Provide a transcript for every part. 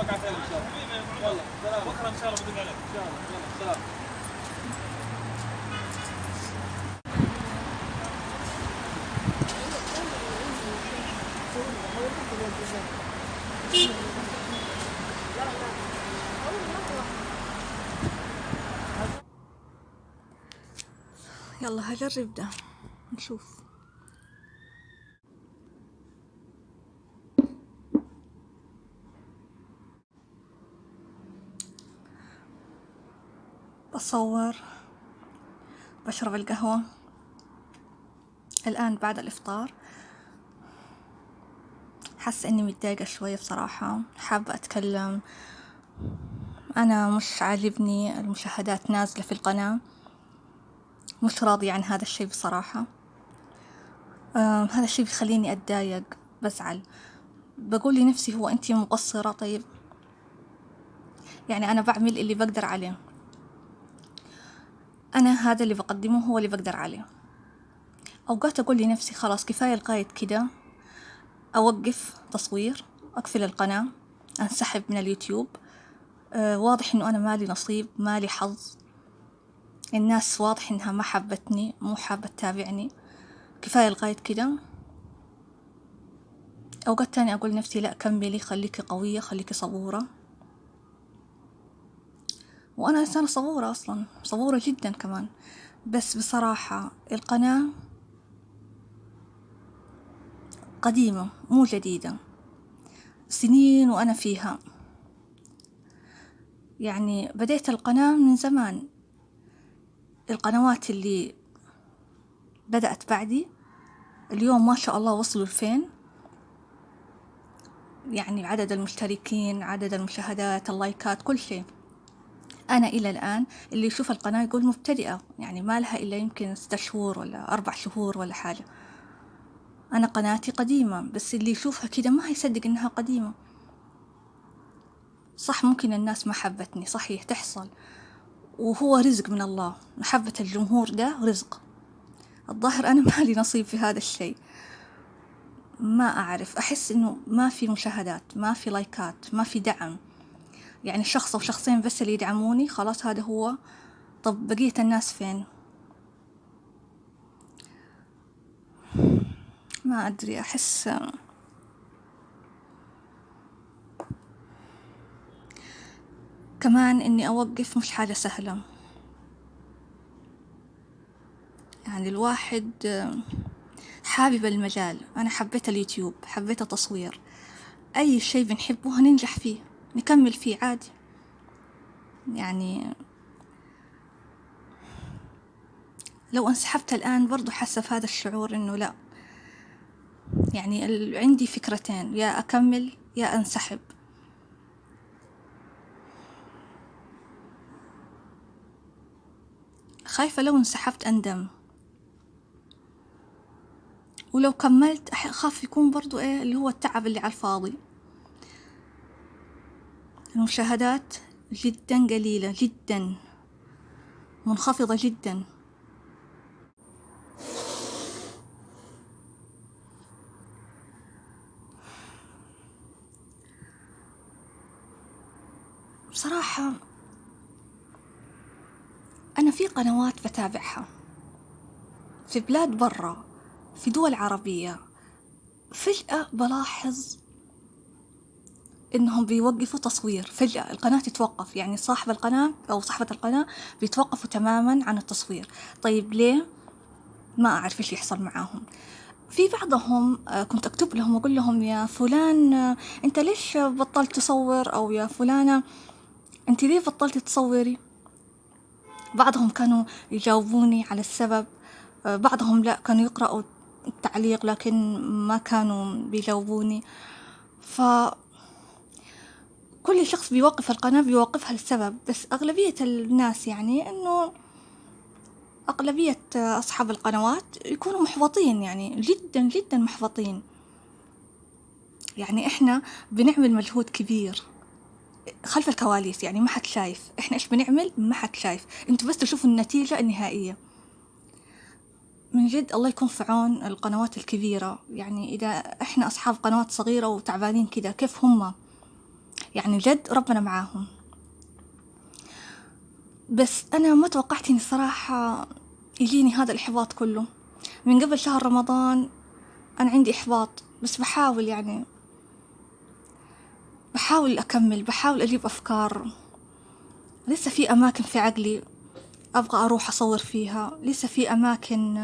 معك على ان شاء الله. يلا سلام، بكره ان شاء الله بدق عليك ان شاء الله. يلا سلام. يلا هجرب ده نشوف. بصور، بشرب القهوة الآن بعد الإفطار. حاسة إني متضايقة شوية بصراحة، حابة أتكلم. أنا مش عاجبني المشاهدات نازلة في القناة، مش راضية عن هذا الشي بصراحة. هذا الشي بيخليني أتضايق، بزعل، بقول لنفسي هو أنتي مقصرة؟ طيب يعني أنا بعمل اللي بقدر عليه، أنا هذا اللي بقدمه هو اللي بقدر عليه. أوقات أقول لنفسي خلاص كفاية لغاية كده، أوقف تصوير، أقفل القناة، أنسحب من اليوتيوب. واضح إنه أنا مالي نصيب، مالي حظ، الناس واضح إنها ما حبتني، مو حابة تتابعني، كفاية لغاية كده. أوقات تاني أقول نفسي لا كملي، خليكي قوية، خليكي صبورة. وأنا إنسانة صبورة أصلا، صبورة جدا كمان. بس بصراحة القناة قديمة مو جديدة، سنين وأنا فيها، يعني بديت القناة من زمان. القنوات اللي بدأت بعدي اليوم ما شاء الله وصلوا لفين، يعني عدد المشتركين، عدد المشاهدات، اللايكات، كل شيء. أنا إلى الآن اللي يشوف القناة يقول مبتدئة، يعني ما لها إلا يمكن 6 شهور ولا 4 شهور ولا حاجة. أنا قناتي قديمة، بس اللي يشوفها كده ما هيصدق إنها قديمة. صح ممكن الناس ما حبتني، صحيح تحصل، وهو رزق من الله، محبة الجمهور ده رزق. الظاهر أنا مالي نصيب في هذا الشيء، ما أعرف، أحس إنه ما في مشاهدات، ما في لايكات، ما في دعم. يعني شخص أو شخصين بس اللي يدعموني، خلاص هذا هو. طب بقية الناس فين؟ ما أدري، أحس كمان إني أوقف مش حاجة سهلة. يعني الواحد حابب المجال، أنا حبيت اليوتيوب، حبيت التصوير، أي شيء بنحبه هننجح فيه، نكمل فيه عادي. يعني لو انسحبت الآن برضو حاسة في هذا الشعور إنه لا، يعني عندي فكرتين، يا أكمل يا أنسحب. خايفة لو انسحبت أندم، ولو كملت أخاف يكون برضو إيه اللي هو التعب اللي على الفاضي. المشاهدات جدا قليلة جدا، منخفضة جدا. بصراحة أنا في قنوات بتابعها في بلاد برا، في دول عربية، فجأة بلاحظ إنهم بيوقفوا تصوير، فجأة القناة تتوقف، يعني صاحب القناة أو صاحبة القناة بيتوقفوا تماما عن التصوير. طيب ليه؟ ما أعرف إيش يحصل معاهم. في بعضهم كنت أكتب لهم وأقول لهم يا فلان أنت ليش بطلت تصور، أو يا فلانة أنت ليه بطلت تصوري. بعضهم كانوا يجاوبوني على السبب، بعضهم لا كانوا يقرأوا التعليق لكن ما كانوا بيجاوبوني. فكل شخص بيوقف القناة بيوقفها لسبب، بس أغلبية الناس يعني إنه أغلبية أصحاب القنوات يكونوا محبطين، يعني جدا جدا محبطين. يعني إحنا بنعمل مجهود كبير خلف الكواليس، يعني ما حد شايف إحنا إيش بنعمل، ما حد شايف، أنتوا بس تشوفوا النتيجة النهائية. من جد الله يكون في عون القنوات الكبيرة، يعني إذا إحنا أصحاب قنوات صغيرة وتعبانين كده كيف هم؟ يعني جد ربنا معاهم. بس أنا ما توقعت إني صراحة يجيني هذا الإحباط كله. من قبل شهر رمضان أنا عندي إحباط، بس بحاول يعني بحاول أكمل، بحاول أجيب أفكار. لسه في أماكن في عقلي أبغى أروح أصور فيها، لسه في أماكن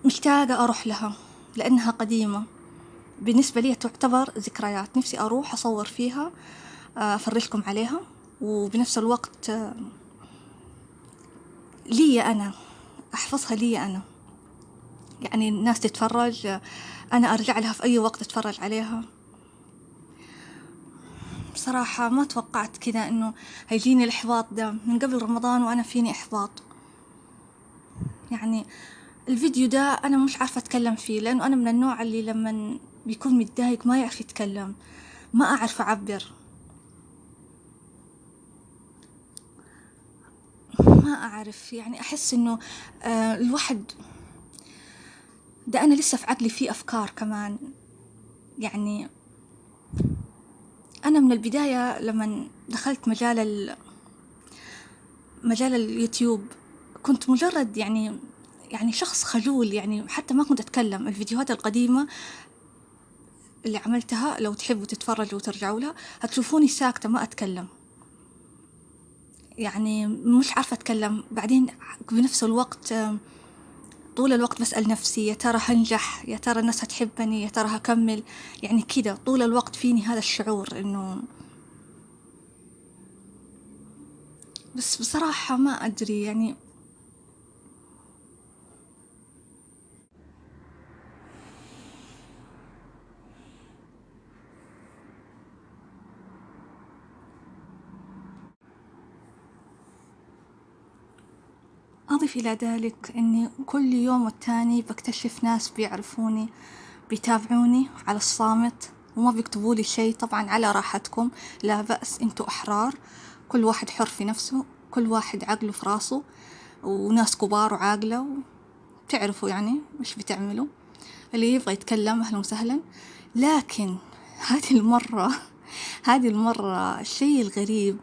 مشتاقة أروح لها لأنها قديمة بالنسبة لي، تعتبر ذكريات نفسي أروح أصور فيها، أفرجكم عليها. وبنفس الوقت لي أنا أحفظها، لي أنا يعني الناس تتفرج، أنا أرجع لها في أي وقت أتفرج عليها. بصراحة ما توقعت كذا إنه هيجيني الإحباط ده من قبل رمضان وأنا فيني إحباط. يعني الفيديو ده أنا مش عارفة أتكلم فيه، لأنه أنا من النوع اللي لما بيكون متضايق ما يعرف يتكلم، ما أعرف أعبر، ما أعرف يعني أحس إنه الواحد ده أنا لسه في عقلي فيه أفكار كمان. يعني أنا من البداية لما دخلت مجال اليوتيوب كنت مجرد يعني شخص خجول، يعني حتى ما كنت أتكلم. الفيديوهات القديمة اللي عملتها لو تحبوا تتفرجوا وترجعوا لها هتشوفوني ساكتة ما أتكلم، يعني مش عارفة أتكلم. بعدين بنفس الوقت طول الوقت بسأل نفسي يا ترى هنجح، يا ترى الناس هتحبني، يا ترى هكمل، يعني كده طول الوقت فيني هذا الشعور إنه. بس بصراحة ما أدري يعني أضيف إلى ذلك أني كل يوم والتاني بكتشف ناس بيعرفوني، بيتابعوني على الصامت وما بيكتبوا لي شيء. طبعا على راحتكم، لا بأس، انتوا أحرار، كل واحد حر في نفسه، كل واحد عقله في راسه، وناس كبار وعاقلة وتعرفوا يعني مش بتعملوا. اللي يبغى يتكلم أهلا وسهلا. لكن هذه المرة الشيء الغريب،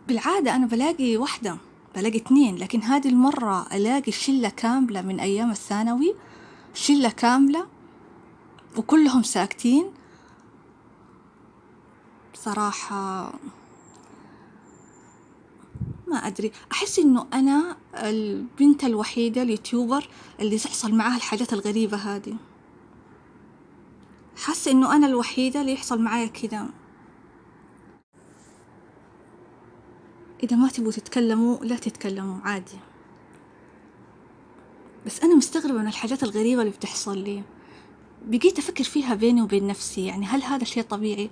بالعادة أنا بلاقي واحدة، بلاقي 2، لكن هذه المرة ألاقي شلة كاملة من أيام الثانوي، شلة كاملة وكلهم ساكتين. بصراحة ما أدري، أحس إنه أنا البنت الوحيدة اليوتيوبر اللي تحصل معاها الحاجات الغريبة هذه. حاسة إنه أنا الوحيدة اللي يحصل معايا كذا. إذا ما تبغوا تتكلموا لا تتكلموا عادي، بس أنا مستغربة من الحاجات الغريبة اللي بتحصل لي. بقيت أفكر فيها بيني وبين نفسي، يعني هل هذا شيء طبيعي؟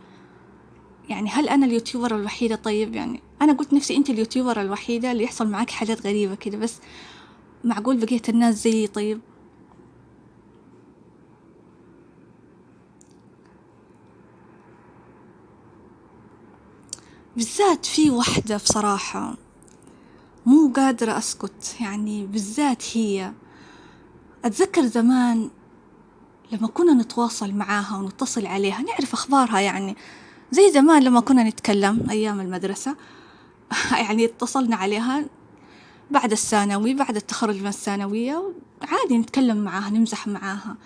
يعني هل أنا اليوتيوبر الوحيدة؟ طيب يعني أنا قلت نفسي أنت اليوتيوبر الوحيدة اللي يحصل معاك حاجات غريبة كده، بس معقول بقية الناس زيي؟ طيب بالذات في وحدة بصراحة مو قادرة أسكت، يعني بالذات هي. أتذكر زمان لما كنا نتواصل معاها ونتصل عليها نعرف أخبارها، يعني زي زمان لما كنا نتكلم أيام المدرسة يعني اتصلنا عليها بعد الثانوي، بعد التخرج من الثانوية، عادي نتكلم معاها، نمزح معاها،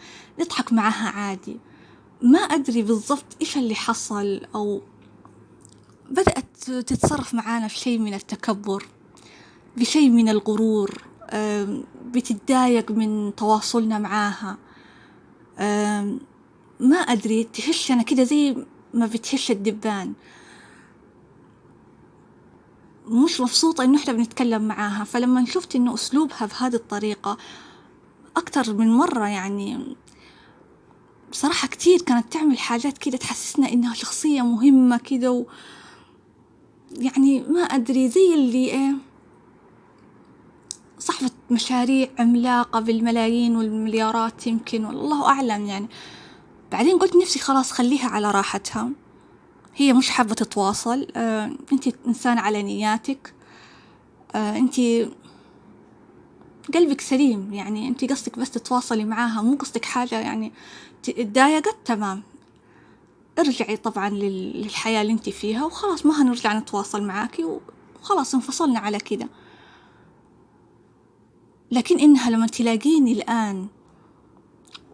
نضحك معاها عادي. ما أدري بالضبط إيش اللي حصل، أو بدأت تتصرف معانا في شيء من التكبر، بشيء من الغرور، بتتضايق من تواصلنا معاها. ما أدري، تهشنا كده زي ما بتهش الدبان. مش مبسوطة إنه إحنا بنتكلم معاها. فلما شفت إنه أسلوبها بهذه الطريقة أكتر من مرة، يعني بصراحة كتير كانت تعمل حاجات كده تحسسنا إنها شخصية مهمة كده، يعني ما أدري زي اللي صاحبة مشاريع عملاقة بالملايين والمليارات يمكن، والله أعلم يعني. بعدين قلت نفسي خلاص خليها على راحتها، هي مش حابة تتواصل، أنت إنسان على نياتك، أنت قلبك سليم، يعني أنت قصدك بس تتواصلي معاها، مو قصدك حاجة يعني تضايقت، تمام، ارجعي طبعا للحياة اللي أنت فيها وخلاص، ما هنرجع نتواصل معاكي وخلاص انفصلنا على كده. لكن إنها لما تلاقيني الآن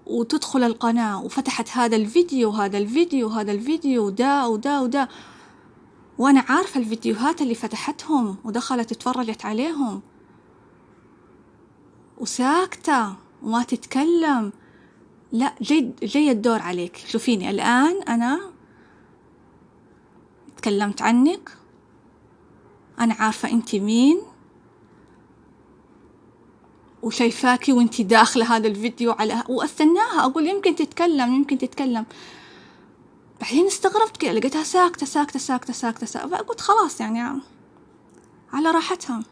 وتدخل القناة وفتحت هذا الفيديو وهذا الفيديو وهذا الفيديو ودا ودا ودا، وأنا عارفة الفيديوهات اللي فتحتهم ودخلت اتفرجت عليهم وساكتة وما تتكلم، لا، جاي الدور عليك. شوفيني الآن، أنا تكلمت عنك، أنا عارفة أنت مين، وشايفاكي وأنت داخلة هذا الفيديو وأستناها أقول يمكن تتكلم. بعدين استغربت كده، لقيتها ساكتة ساكتة ساكتة ساكتة ساكتة، فقلت خلاص يعني على راحتها.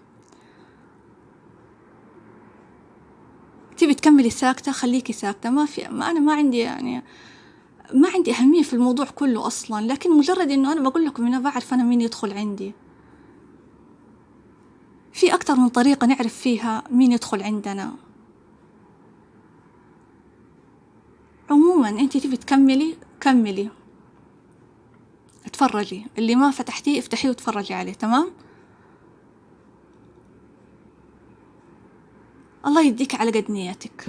تبي تكملي ساكتة خليكي ساكتة، أنا ما عندي يعني ما عندي أهمية في الموضوع كله أصلا، لكن مجرد إنه أنا بقول لكم إنه بعرف أنا مين يدخل عندي. في أكتر من طريقة نعرف فيها مين يدخل عندنا. عموما أنت تبي تكملي كملي، اتفرجي، اللي ما فتحتيه افتحيه وتفرجي عليه، تمام؟ الله يديك على قد نيتك.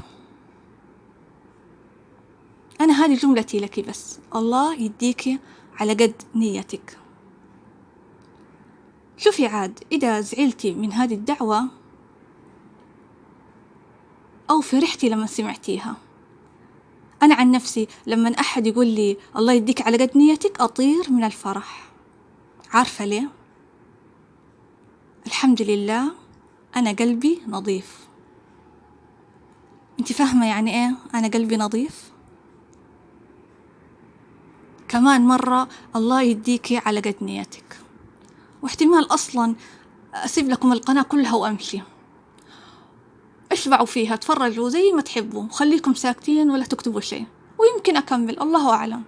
أنا هذه جملتي لك بس، الله يديك على قد نيتك. شوفي عاد، إذا زعلتي من هذه الدعوة أو فرحتي لما سمعتيها، أنا عن نفسي لما أحد يقول لي الله يديك على قد نيتك أطير من الفرح. عارفة ليه؟ الحمد لله أنا قلبي نظيف. أنت فاهمة يعني إيه أنا قلبي نظيف؟ كمان مرة الله يديكي على قد نيتك. واحتمال أصلا أسيب لكم القناة كلها وأمشي، اشبعوا فيها، تفرجوا زي ما تحبوا، خليكم ساكتين ولا تكتبوا شيء، ويمكن أكمل، الله أعلم.